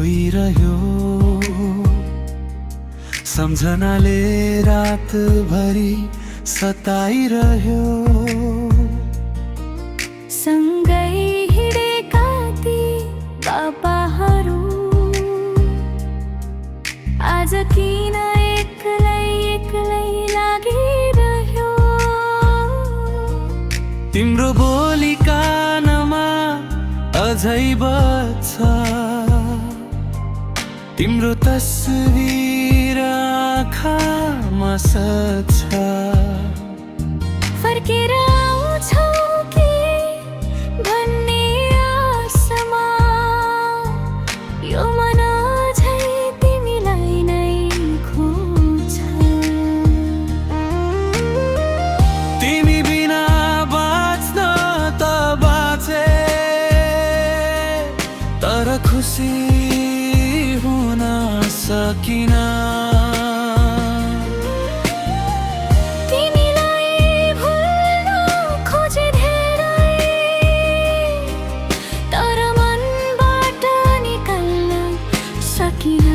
रोइरह्यो सम्झनाले रातभरि सताइरह्यो। सँगै हिँडेका ती पापाहरू आज किन एक्लै एक्लै लागिरह्यो। तिम्रो बोली कानमा अझै बज्छ, तिम्रो तस्बिर आँखामा सज्छ। फर्केर आउँछौ कि भन्ने आशमा यो मन अझै तिमीलाई नै खोज्छ। तिमी बिना बाँच्न त बाँचे, तर खुसी हुन सकिन। तिमीलाई भुल्न खोजे धेरै, तर मनबाट निकाल्न सकिन।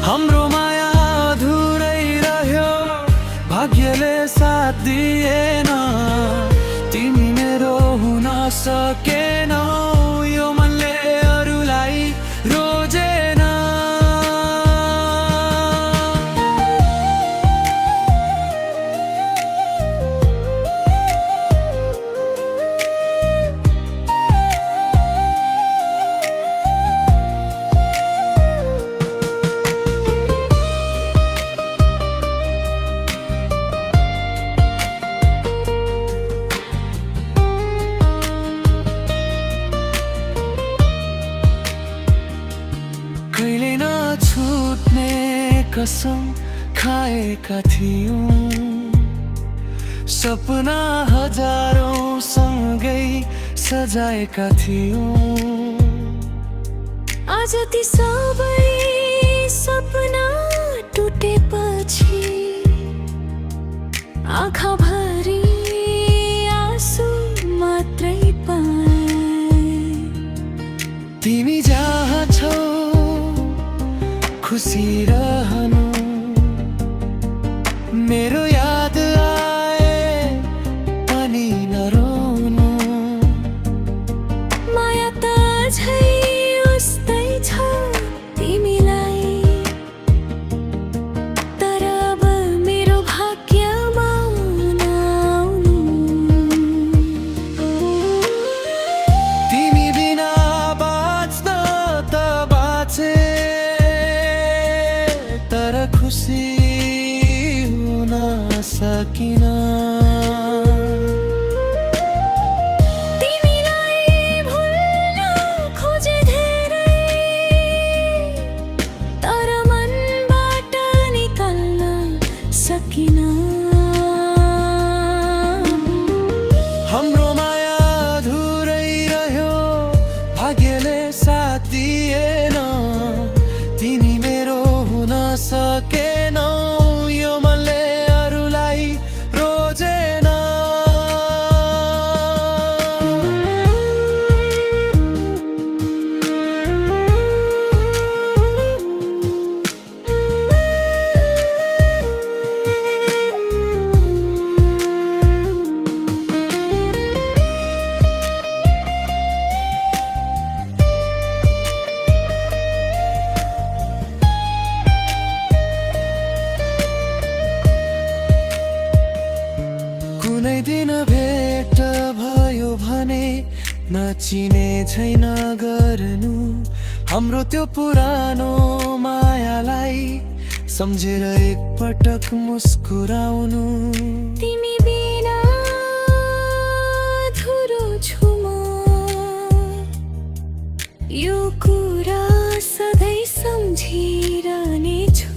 हाम्रो माया अधुरै रह्यो, भाग्यले साथ दिएन। तिमी मेरो हुन सकेनौ, यो मनले अरूलाई रोजेन। कहिले नछुट्ने कसम खाएका थियौं, सपना हजारौं सँगै सजाएका थियौं। आज ती सबै सपना टुटेपछि आँखाभरि आँसु मात्रै पाएँ। तिमी जहाँ छौ खुसी रहनु, मेरो याद आए पनि नरोनु। माया त अझै उस्तै छ तिमीलाई, तर अब मेरो भाग्यमा नआउनु। तिमी बिना बाँच्न त बाँचे, तर खुसी हुन सकिन। तिमीलाई भुल्न खोजे धेरै, तर मनबाट निकाल्न सकिन। हाम्रो माया अधुरै रह्यो, भाग्यले साथ दिएन। तिमी मेरो हुन सकेनौ, यो मनले अरूलाई रोजेन। कुनै दिन भेट भयो भने नचिने छैन गर्नु, हाम्रो त्यो पुरानो मायालाई सम्झेर एकपटक मुस्कुराउनु। तिमी बिना अधुरो छु म, यो कुरा सधैँ सम्झिरहनेछु।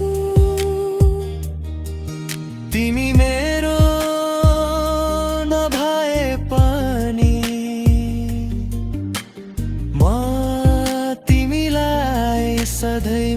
तिमी मेरो नभए पनि म तिमीलाई सधैँ